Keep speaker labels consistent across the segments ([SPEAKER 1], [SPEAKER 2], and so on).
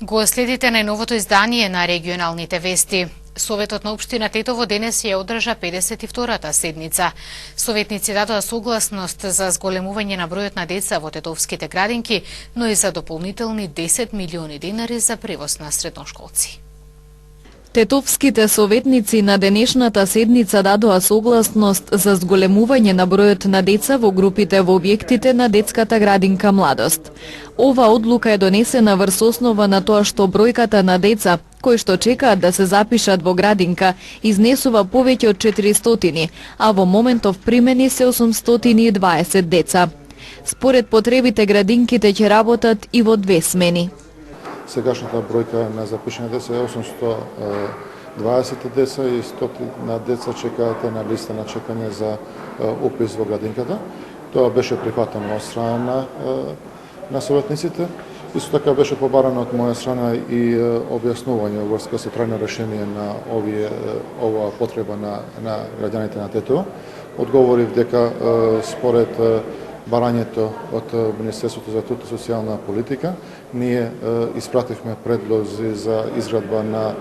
[SPEAKER 1] Го следите најновото издание на регионалните вести. Советот на општина Тетово денес ја одржа 52-та седница. Советници дадоа согласност за зголемување на бројот на деца во тетовските градинки, но и за дополнителни 10 милиони денари за превоз на средношколци.
[SPEAKER 2] Тетовските советници на денешната седница дадоа согласност за зголемување на бројот на деца во групите во објектите на детската градинка Младост. Ова одлука е донесена врз основа на тоа што бројката на деца кои што чекаат да се запишат во градинка изнесува повеќе од 400, а во моментов примени се 820 деца. Според потребите градинките ќе работат и во 2 смени.
[SPEAKER 3] Сегашната бројка на запишани деца е 820 деца и 100 на деца чекаат на листа на чекање за упис во градинката. Тоа беше прифатено од страна на советниците. Исто така беше побарано од моја страна и објаснување врска со трајно решение на ова потреба на граѓаните на Тетово. Одговорив дека според барањето од Министерството за труд и социјална политика, ние испративме предлози за изградба на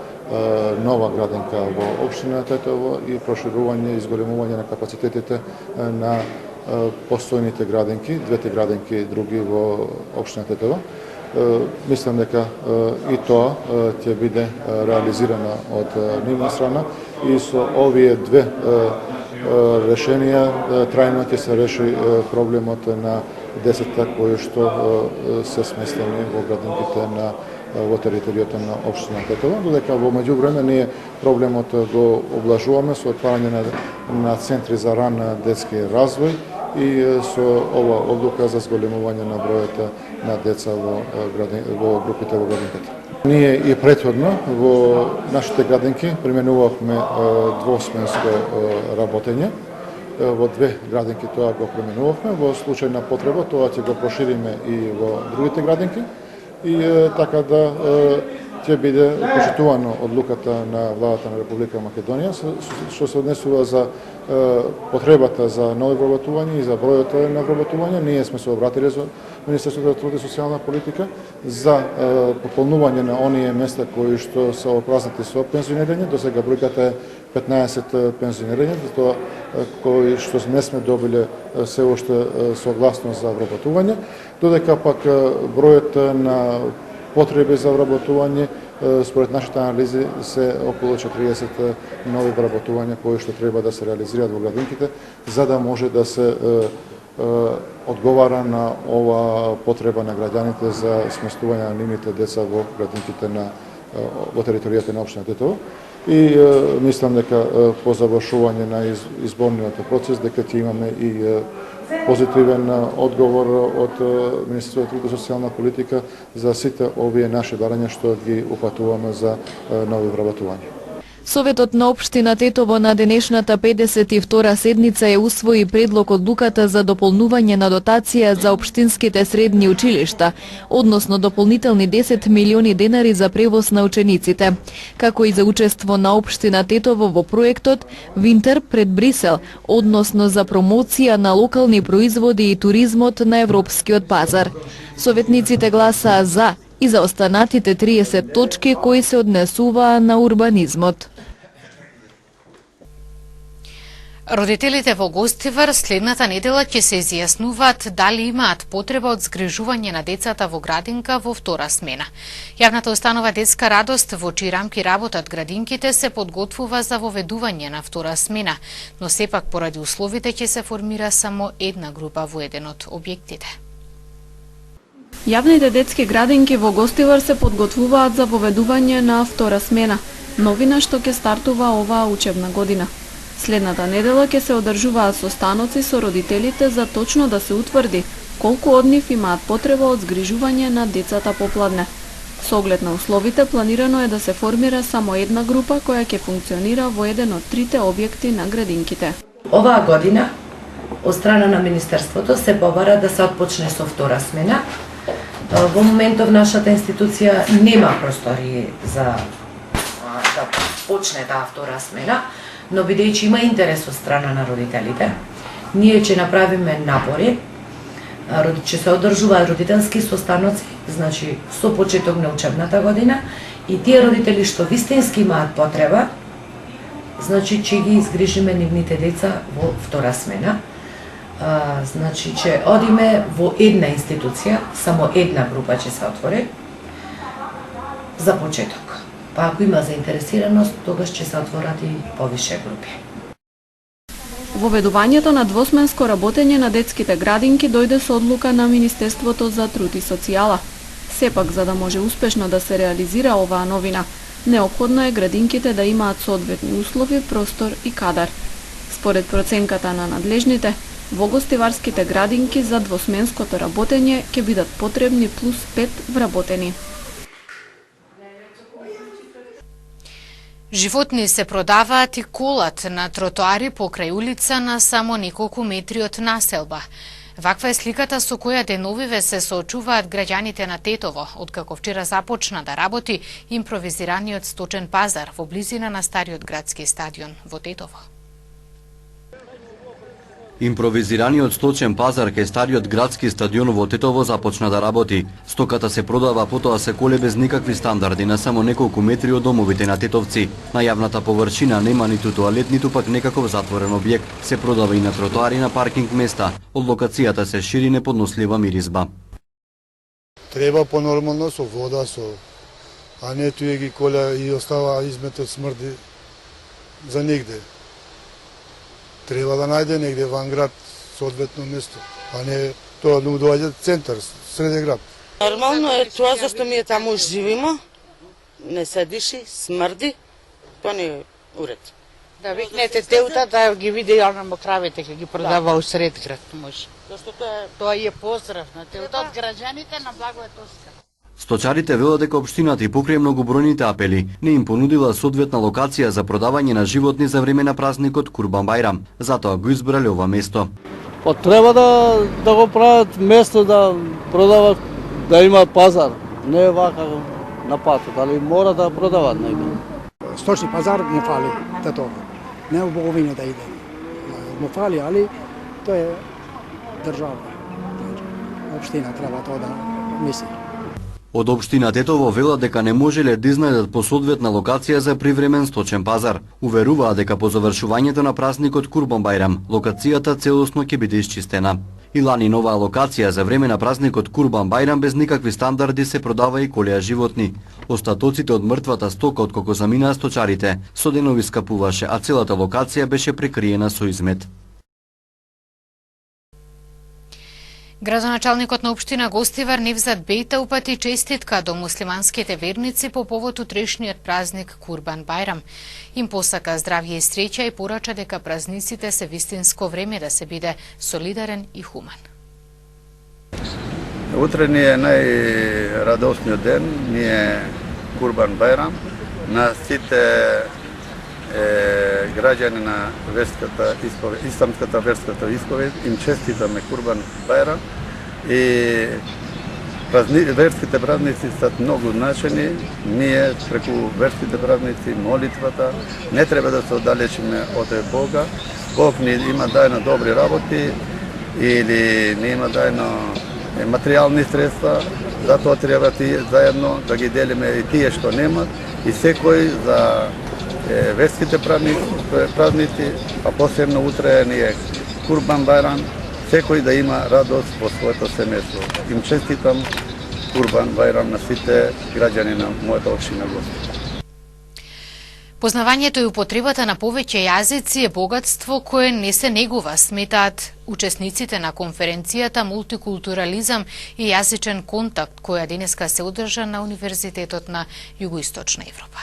[SPEAKER 3] нова градинка во општина Тетово и проширување и зголемување на капацитетите на постојните градинки, двете градинки други во општина Тетово. Мислам дека и тоа ќе биде реализирано од нивна страна и со овие две решенија трајно ќе се реши проблемот на децата кои што се сместени во градинките во територијата на општина Тетово, додека во меѓувреме ние проблемот го облажуваме со отварање на центри за ран детски развој и со ова одлука за зголемување на бројот на деца во групите во градинката. Ние и претходно во нашите градинки применувавме двосменско работење. Во 2 градинки тоа го применувавме, во случај на потреба тоа ќе го прошириме и во другите градинки и така да ќе биде почитувано одлуката на владата на Република Македонија што се однесува за потребата за нови вработувања и за бројот на вработувања. Ние сме се обратиле за Министерството за труд и социјална политика за пополнување на оние места кои што се опразнати со пензионирање. До сега бројката е 15 пензионирања, тоа кои што не сме добиле се уште согласност за вработување, додека пак бројот на потреби за вработување според нашите анализи се околу 40 нови вработувања кои што треба да се реализираат во градинките за да може да се одговара на ова потреба на граѓаните за сместување на нивните деца во градинките во територијата на општина Тетово. И мислам дека по завршување на изборниот процес дека ќе имаме и позитивен одговор од Министерството за труд и социјална политика за сите овие наши барања што ги упатуваме за нови вработувања.
[SPEAKER 2] Советот на општина Тетово на денешната 52-та седница ја усвои предлог одлуката за дополнување на дотација за општинските средни училишта, односно дополнителни 10 милиони денари за превоз на учениците, како и за учество на општина Тетово во проектот Винтер пред Брисел, односно за промоција на локални производи и туризмот на европскиот пазар. Советниците гласаа за и за останатите 30 точки кои се однесуваа на урбанизмот.
[SPEAKER 1] Родителите во Гостивар следната недела ќе се изјаснуваат дали имаат потреба од згрижување на децата во градинка во втора смена. Јавната установа Детска радост, во чии рамки работат градинките, се подготвува за воведување на втора смена, но сепак поради условите ќе се формира само една група во еден од објектите.
[SPEAKER 4] Јавните детски градинки во Гостивар се подготвуваат за воведување на втора смена, новина што ќе стартува оваа учебна година. Следната недела ќе се одржуваат состаноци со родителите за точно да се утврди колку од нив имаат потреба од згрижување на децата попладне. Со оглед на условите, планирано е да се формира само една група која ќе функционира во еден од 3 објекти на градинките.
[SPEAKER 5] Оваа година, од страна на Министерството, се побара да се отпочне со втора смена. Во моментов нашата институција нема простори за да почне таа втора смена, но бидејќи има интерес од страна на родителите, ние ќе направиме напори Ќе се одржуваат родителски состаноци, значи со почеток на учебната година, и тие родители што вистински имаат потреба, значи ќе ги изгрижиме нивните деца во втора смена. Значи ќе одиме во една институција, само една група ќе се отвори за почеток. Па ако има заинтересираност, тогаш ќе се отворат и повише групи.
[SPEAKER 4] Воведувањето на двосменско работење на детските градинки дојде со одлука на Министерството за труд и социјала. Сепак, за да може успешно да се реализира оваа новина, неопходно е градинките да имаат соодветни услови, простор и кадар. Според проценката на надлежните, во гостиварските градинки за двосменското работење ќе бидат потребни плюс 5 вработени.
[SPEAKER 1] Животни се продаваат и колат на тротоари покрај улица на само неколку метри од населба. Ваква е сликата со која деновиве се соочуваат граѓаните на Тетово, откако вчера започна да работи импровизираниот сточен пазар во близина на стариот градски стадион во Тетово.
[SPEAKER 6] Импровизираниот сточен пазар кај стариот градски стадион во Тетово започна да работи. Стоката се продава, потоа се коле без никакви стандарди на само неколку метри од домовите на тетовци. На јавната површина нема ниту тоалет, ниту пак некаков затворен објект. Се продава и на тротоари на паркинг места. Од локацијата се шири неподнослива миризба.
[SPEAKER 7] Треба понормално со вода, а не туе ги коля и остава изметот смрди за нигде. Треба да најде негде ван град соодветно место, а не тоа да му доаѓа центар, среден град.
[SPEAKER 8] Нормално е тоа зашто ми таму живимо, не се диши, смрди, тоа не е уред.
[SPEAKER 9] Да викнете теута да ги види онamo кравите ќе ги продава у сред град, може.
[SPEAKER 8] Зашто
[SPEAKER 9] Тоа е поздрав на теута од граѓаните на благо е тоска.
[SPEAKER 6] Сточарите велат дека општината и покрај многобројните апели не им понудила соодветна локација за продавање на животни за време на празникот Курбан Бајрам. Затоа го избрале ова место.
[SPEAKER 10] Треба да го прават место да продават, да има пазар, не вака на патот, али мора да продават некаде.
[SPEAKER 11] Сточни пазар не фали Тетово. Не у Боговина да иде. Не фали, али тоа е држава. Општина треба тоа да мисли.
[SPEAKER 6] Од општина Тетово велат дека не можеле да изнајдат по соодветна локација за привремен сточен пазар. Уверуваат дека по завршувањето на празникот Курбан Бајрам, локацијата целосно ќе биде исчистена. И лани новаа локација за време на празникот Курбан Бајрам без никакви стандарди се продава и колеа животни. Остатоците од мртвата стока откако заминаа сточарите, со денови скапуваше, а целата локација беше прекриена со измет.
[SPEAKER 1] Градоначалникот на општина Гостивар Невзат Бејта упати честитка до муслиманските верници по повод утрешниот празник Курбан Бајрам. Им посака здравје и среќа и порача дека празниците се вистинско време да се биде солидарен и хуман.
[SPEAKER 12] Утре ни е најрадосниот ден, ни е Курбан Бајрам. На сите граѓани на исламската верската исповед им честитаме Курбан Бајрам и верските празници се многу значени. Ние преку верските празници, молитвата, не треба да се оддалечиме од Бога. Бог ни има дајно добри работи или ни има дајно материјални средства, затоа треба заедно да ги делиме и тие што немат и секој за верските празници, а посебно утре ни е Курбан Бајрам, секој да има радост во своето семејство. Им честитам Курбан Бајрам на сите граѓани на мојата општина Гостивар.
[SPEAKER 1] Познавањето и употребата на повеќе јазици е богатство кое не се негува, сметаат учесниците на конференцијата Мултикултурализам и јазичен контакт, која денеска се одржа на Универзитетот на Југоисточна Европа.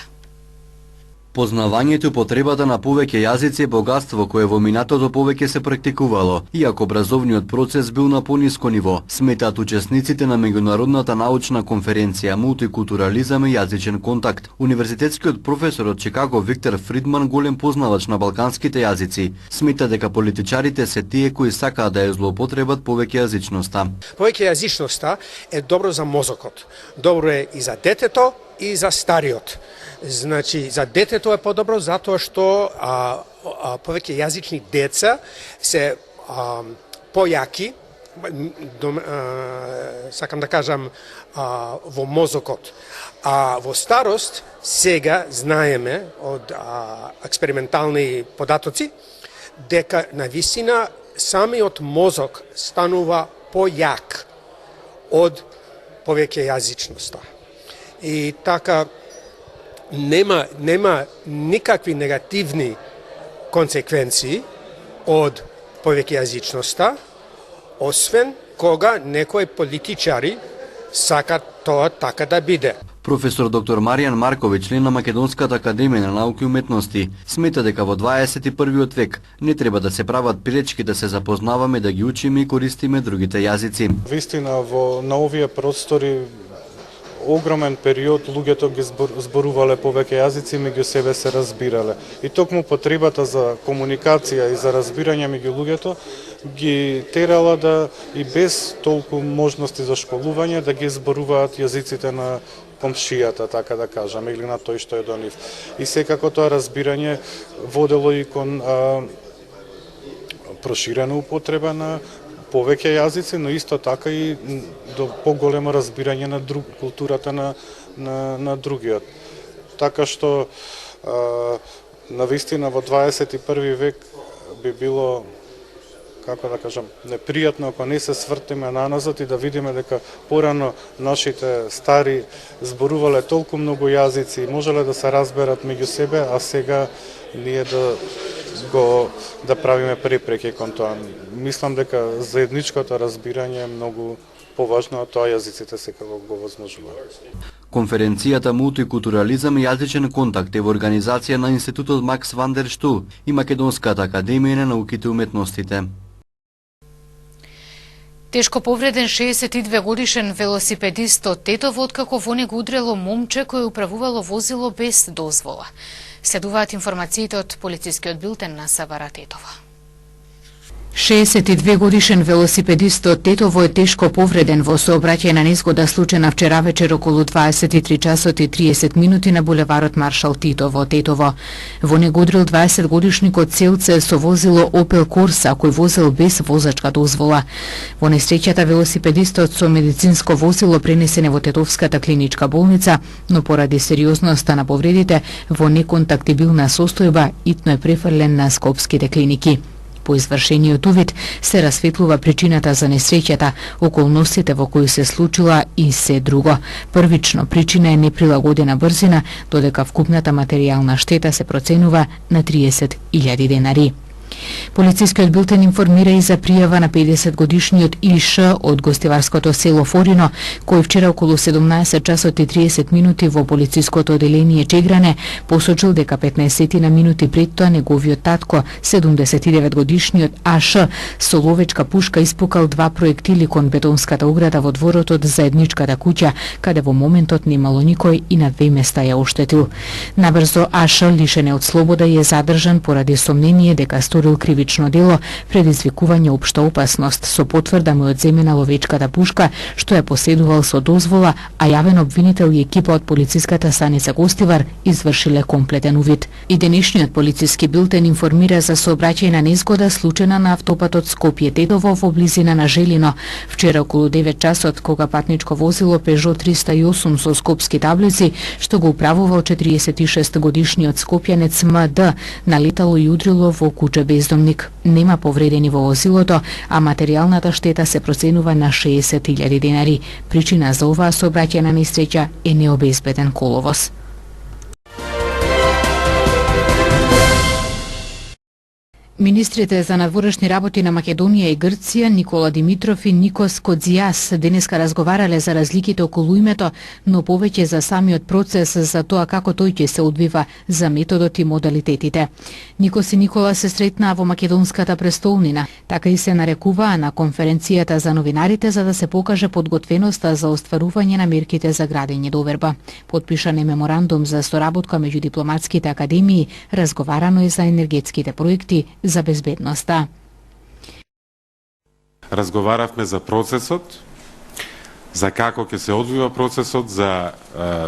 [SPEAKER 6] Познавањето и потребата на повеќе јазици е богатство кое во минатото повеќе се практикувало, иако образовниот процес бил на пониско ниво, сметаат учесниците на меѓународната научна конференција Мултикултурализам и јазичен контакт. Универзитетскиот професор од Чикаго Виктор Фридман, голем познавач на балканските јазици, смета дека политичарите се тие кои сакаат да ја злоупотребат повеќе јазичноста.
[SPEAKER 13] Повеќе јазичноста е добро за мозокот, добро е и за детето и за стариот. Значи, за детето е подобро затоа што повеќе јазични деца се појаки, сакам да кажам, во мозокот. А во старост, сега знаеме од експериментални податоци, дека навистина самиот мозок станува појак од повеќе јазичноста. И така нема никакви негативни консеквенции од повеќе јазичноста, освен кога некои политичари сакат тоа така да биде.
[SPEAKER 6] Професор доктор Маријан Марковиќ, член на Македонската академија на науки и уметности, смета дека во 21 век не треба да се прават пречки да се запознаваме, да ги учиме и користиме другите јазици.
[SPEAKER 14] Вистина, на овие простори огромен период луѓето ги зборувале повеќе јазици, меѓу себе се разбирале. И токму потребата за комуникација и за разбирање меѓу луѓето ги терала да и без толку можности за школување да ги зборуваат јазиците на комшијата, така да кажам, или на тој што е до нив. И секако тоа разбирање водело и кон проширена употреба на повеќе јазици, но исто така и до поголемо разбирање на културата на другиот. Така што навистина во 21 век би било, како да кажам, непријатно ако не се свртиме наназад и да видиме дека порано нашите стари зборувале толку многу јазици и можеле да се разберат меѓу себе, а сега ние да правиме препреки кон тоа. Мислам дека заедничкото разбирање е многу поважно, а тоа јазиците секако го возможуваат.
[SPEAKER 6] Конференцијата Мултикултурализам и јазичен контакт е во организација на Институтот Макс ван дер Штул и Македонската академија на науките и уметностите.
[SPEAKER 1] Тешко повреден 62 годишен велосипедист од Тетово откако во него удрело момче кој управувало возило без дозвола. Следуваат информациите од полицискиот билтен на СВР Тетово.
[SPEAKER 15] 62 годишен велосипедист од Тетово е тешко повреден во сообраќајна незгода случена вчера вечер околу 23 часот и 30 минути на булеварот Маршал Тито во Тетово. Во него удрил 20 годишникот Целце со возило Опел Корса кој возел без возачка дозвола. Во несреќата велосипедистот со медицинско возило пренесен во Тетовската клиничка болница, но поради сериозноста на повредите во неконтактибилна состојба итно е префрлен на скопските клиники. По извршениот увид се расветлува причината за несреќата, околностите во кои се случила и се друго. Првично причина е неприлагодена брзина, додека вкупната материјална штета се проценува на 30.000 денари. Полицискиот билтен информира и за пријава на 50 годишниот Иш од гостиварското село Форино, кој вчера околу 17 часот и 30 минути во полициското оделение Чегране посочил дека 15 на минути пред тоа неговиот татко, 79 годишниот Аш, со ловечка пушка испукал 2 проектили кон бетонската ограда во дворот од заедничката куќа, каде во моментот немало никој и на 2 места ја оштетил. Набрзо Аш, лишен од слобода, е задржан поради сомнение дека сторил кривично дело, предизвикување општа опасност, со потврда му одземена ловечката пушка, што ја поседувал со дозвола, а јавен обвинител и екипа од полициската станица Гостивар извршиле комплетен увид. И денешниот полициски билтен информира за сообраќајна незгода случена на автопатот Скопје-Тетово во близина на Желино. Вчера околу 9 часот, кога патничко возило Peugeot 308 со скопски таблици, што го управувал 46 годишниот скопјанец МД, налетало и удрило во куче бездомник. Нема повредени во возилото, а материјалната штета се проценува на 60.000 денари. Причина за оваа сообраќајна несреќа е необезбеден коловоз. Министрите за надворешни работи на Македонија и Грција Никола Димитров и Никос Кодзијас денеска разговарале за разликите околу името, но повеќе за самиот процес, за тоа како тој ќе се одвива, за методот и модалитетите. Никос и Никола се сретнаа во македонската престолнина, така и се нарекуваа на конференцијата за новинарите за да се покаже подготвеноста за остварување на мерките за градење доверба. Потпишан е меморандум за соработка меѓу дипломатските академии, разговарано е за енергетските проекти, за безбедноста.
[SPEAKER 16] Разговаравме за процесот, за како ќе се одвива процесот, за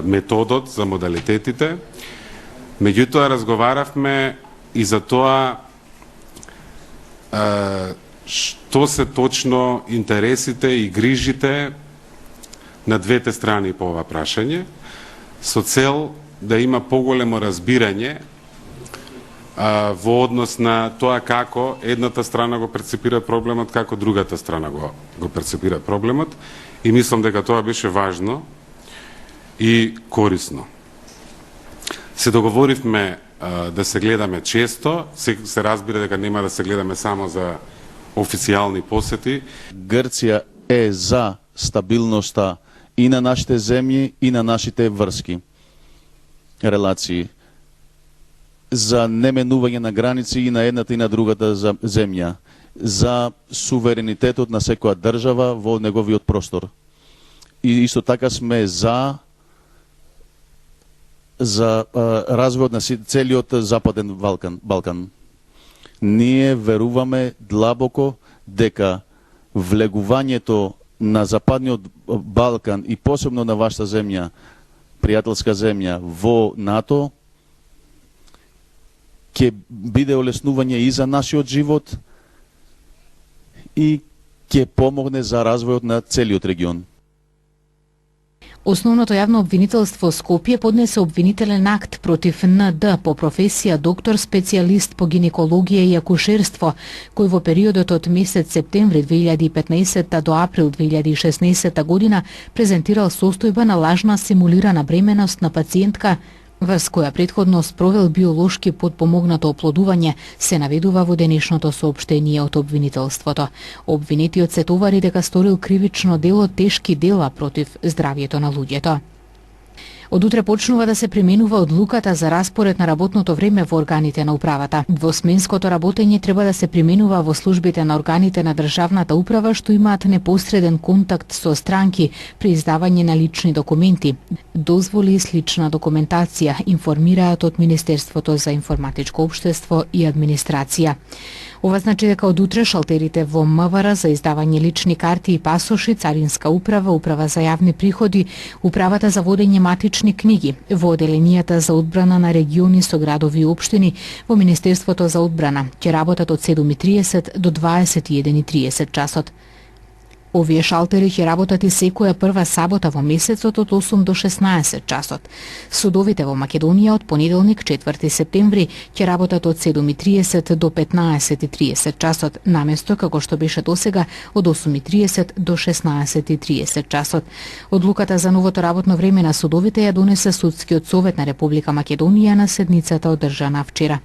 [SPEAKER 16] методот, за модалитетите. Меѓутоа разговаравме и за тоа што се точно интересите и грижите на двете страни по ова прашање, со цел да има поголемо разбирање во однос на тоа како едната страна го перцепира проблемот, како другата страна го перцепира проблемот, и мислам дека тоа беше важно и корисно. Се договоривме да се гледаме често, се разбира дека нема да се гледаме само за официјални посети.
[SPEAKER 17] Грција е за стабилноста и на нашите земји и на нашите врски, релации, за неменување на граници и на едната и на другата земја, за суверенитетот на секоја држава во неговиот простор. И исто така сме за развојот на целиот Западен Балкан. Ние веруваме длабоко дека влегувањето на Западниот Балкан и посебно на вашата земја, пријателска земја, во НАТО, ќе биде олеснување и за нашиот живот и ќе помогне за развојот на целиот регион.
[SPEAKER 15] Основното јавно обвинителство Скопје поднесе обвинителен акт против НД по професија доктор специјалист по гинекологија и акушерство, кој во периодот од месец септември 2015 до април 2016 година презентирал состојба на лажна симулирана бременост на пациентка врз која претходно спровел биолошки подпомогнато оплодување, се наведува во денешното соопштение од обвинителството. Обвинетиот се товари дека сторил кривично дело тешки дела против здравјето на луѓето. Од утре почнува да се применува одлуката за распоред на работното време во органите на управата. Двосменското работење треба да се применува во службите на органите на државната управа што имаат непосреден контакт со странки при издавање на лични документи, дозволи и слична документација, информираат од Министерството за информатичко општество и администрација. Ова значи дека од утре шалтерите во МВР за издавање лични карти и пасоши, Царинска управа, Управа за јавни приходи, Управата за водење матични книги, во оделенијата за одбрана на региони со градови и општини, во Министерството за одбрана, ќе работат од 7:30 до 21:30 часот. Овие шалтери ќе работат и секоја прва сабота во месецот од 8 до 16 часот. Судовите во Македонија од понеделник 4 септември ќе работат од 7:30 до 15:30 часот, наместо како што беше досега од 8:30 до 16:30 часот. Одлуката за новото работно време на судовите ја донесе Судскиот совет на Република Македонија на седницата одржана вчера.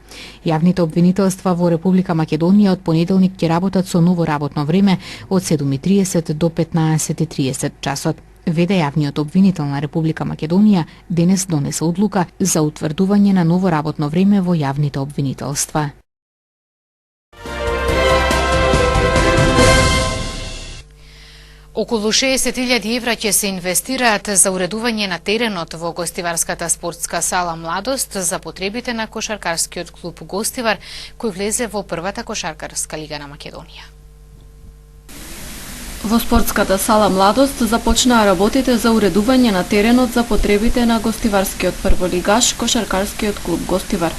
[SPEAKER 15] Јавните обвинителства во Република Македонија од понеделник ќе работат со ново работно време од 7:30 до 15:30 часот. Веде јавниот обвинител на Република Македонија денес донесе одлука за утврдување на ново работно време во јавните обвинителства.
[SPEAKER 1] Околу 60.000 евра ќе се инвестираат за уредување на теренот во гостиварската спортска сала Младост за потребите на кошаркарскиот клуб Гостивар, кој влезе во првата кошаркарска лига на Македонија.
[SPEAKER 4] Во спортската сала Младост започнаа работите за уредување на теренот за потребите на гостиварскиот прволигаш кошаркарскиот клуб Гостивар.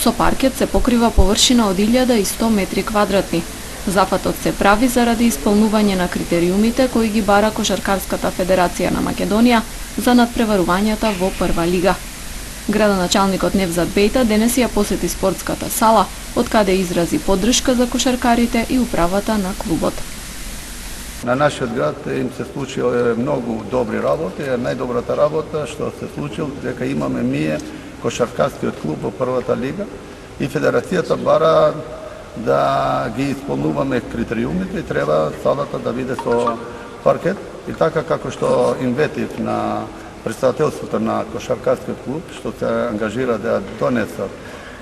[SPEAKER 4] Со паркет се покрива површина од 1100 метри квадратни. Зафатот се прави заради исполнување на критериумите кои ги бара Кошаркарската федерација на Македонија за надпреварувањата во прва лига. Градоначалникот Невзат Бејта денес ја посети спортската сала, од каде изрази поддршка за кошаркарите и управата на клубот.
[SPEAKER 12] На нашиот град им се случи многу добри работи, најдобрата работа што се случил дека имаме ние кошаркарскиот клуб во првата лига и федерацијата бара да ги исполнуваме критериумите и треба салата да биде со паркет и така како што инветив на претставителството на кошаркарскиот клуб што се ангажира да донесат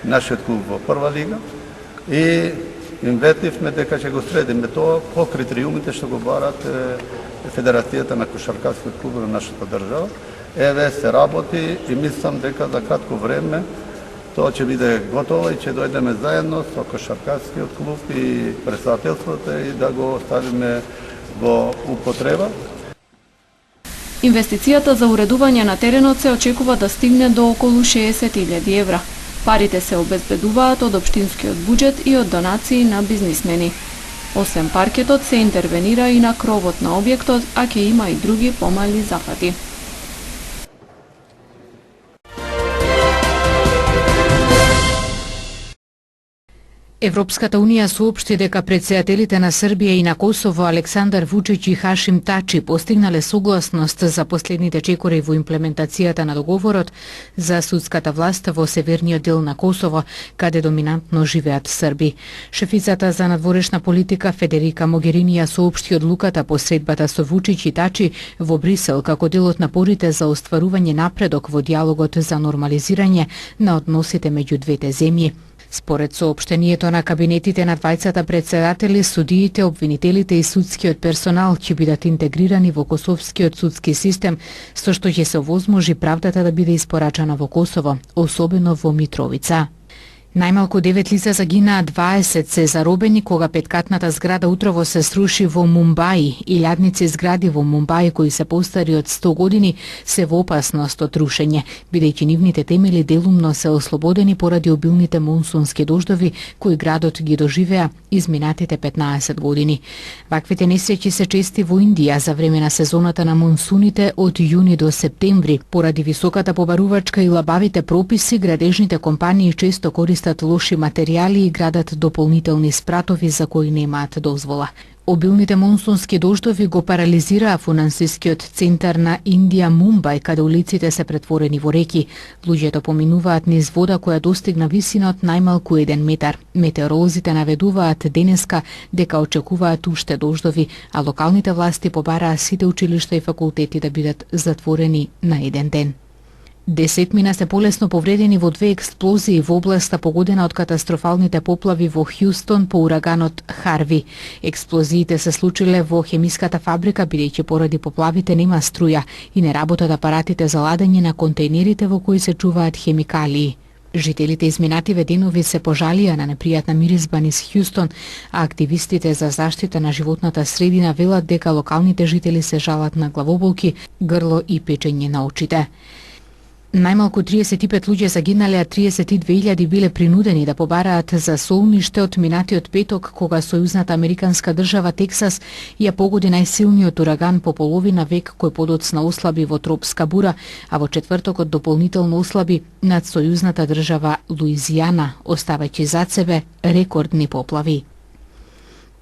[SPEAKER 12] нашиот клуб во прва лига и инветивме дека ќе го следиме тоа по критериумите што го барат Федерацијата на кошаркарскиот клуб на нашата држава. Еве се работи и мислам дека за кратко време тоа ќе биде готово и ќе дојдеме заедно со кошаркарскиот клуб и претставителството и да го ставиме во употреба.
[SPEAKER 4] Инвестицијата за уредување на теренот се очекува да стигне до околу 60.000 евра. Парите се обезбедуваат од општинскиот буџет и од донации на бизнисмени. Освен паркетот се интервенира и на кровот на објектот, а ќе има и други помали зафати.
[SPEAKER 15] Европската унија соопшти дека претседателите на Србија и на Косово Александар Вучич и Хашим Тачи постигнале согласност за последните чекори во имплементацијата на договорот за судската власт во северниот дел на Косово, каде доминантно живеат срби. Шефицата за надворешна политика Федерика Могерини ја соопшти одлуката по средбата со Вучич и Тачи во Брисел како дел од напорите за остварување напредок во диалогот за нормализирање на односите меѓу двете земји. Според соопштението на кабинетите на двајцата претседатели, судиите, обвинителите и судскиот персонал ќе бидат интегрирани во косовскиот судски систем, со што ќе се овозможи правдата да биде испорачана во Косово, особено во Митровица. Најмалку 9 лица загинаа, 20 се заробени кога петкатната зграда утрово се сруши во Мумбаи. Илјадници згради во Мумбаи кои се постари од 100 години се во опасност од рушење, бидејќи нивните темели делумно се ослободени поради обилните монсунски дождови кои градот ги доживеа изминатите 15 години. Ваквите несреќи се чести во Индија за време на сезоната на монсуните од јуни до септември. Поради високата побарувачка и лабавите прописи, градежните компании често користат лоши материјали и градат дополнителни спратови за кои немаат дозвола. Обилните монсунски дождови го парализираа финансискиот центар на Индија Мумбај, каде улиците се претворени во реки. Луѓето поминуваат низ вода која достигна висина од најмалку 1 метар. Метеоролозите наведуваат денеска дека очекуваат уште дождови, а локалните власти побараа сите училишта и факултети да бидат затворени на 1 ден. 10 се полесно повредени во 2 експлозии во областа погодена од катастрофалните поплави во Хјустон по ураганот Харви. Експлозиите се случиле во хемиската фабрика, бидејќи поради поплавите нема струја и не работат апаратите за ладење на контејнерите во кои се чуваат хемикалии. Жителите изминативе денови се пожалија на непријатна миризба низ Хјустон, а активистите за заштита на животната средина велат дека локалните жители се жалат на главоболки, грло и печење на очите. Најмалку 35 луѓе загинале, а 32.000 биле принудени да побараат за солниште од минатиот петок, кога сојузната американска држава Тексас ја погоди најсилниот ураган по половина век кој подоцна ослаби во тропска бура, а во четвртокот дополнително ослаби над сојузната држава Луизијана, оставајќи зад себе рекордни поплави.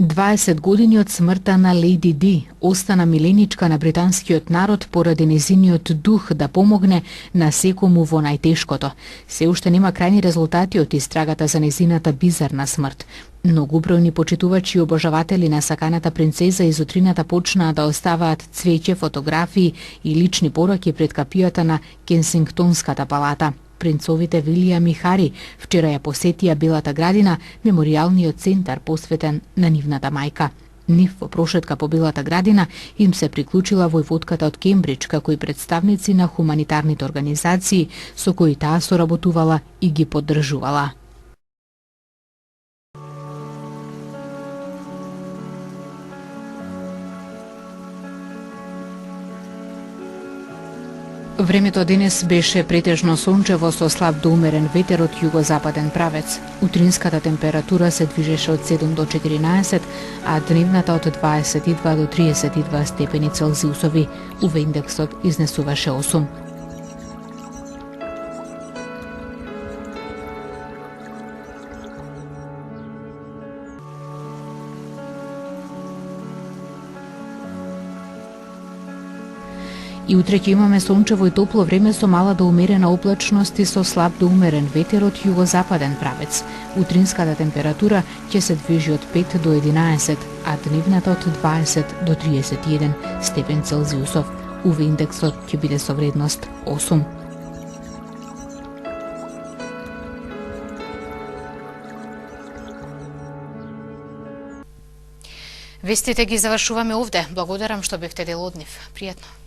[SPEAKER 15] 20 години од смртта на Лејди Ди остана миленичка на британскиот народ поради незиниот дух да помогне на секому во најтешкото. Се уште нема крајни резултати од истрагата за незината бизарна смрт. Многу бројни почитувачи и обожаватели на саканата принцеза изутрината почнаа да оставаат цвеќе, фотографии и лични пораки пред капијата на Кенсингтонската палата. Принцовите Вилијам и Хари вчера ја посетија Белата градина, меморијалниот центар посветен на нивната мајка. Нив во прошетка по Белата градина им се приклучила војводката од Кембридж, како и представници на хуманитарните организации со кои таа соработувала и ги поддржувала. Времето денес беше претежно сончево со слаб до умерен ветер од југозападен правец. Утринската температура се движеше од 7 до 14, а дневната од 22 до 32 степени Целзиусови. УВ индексот изнесуваше 8. И утре ќе имаме сончево и топло време со мала до умерена облачност и со слаб до умерен ветер од југозападен правец. Утринската температура ќе се движи од 5 до 11, а дневната од 20 до 31 степен Целзиусов. УВ индексот ќе биде со вредност 8.
[SPEAKER 1] Вестите ги завршуваме овде. Благодарам што бевте дел од нив. Пријатно.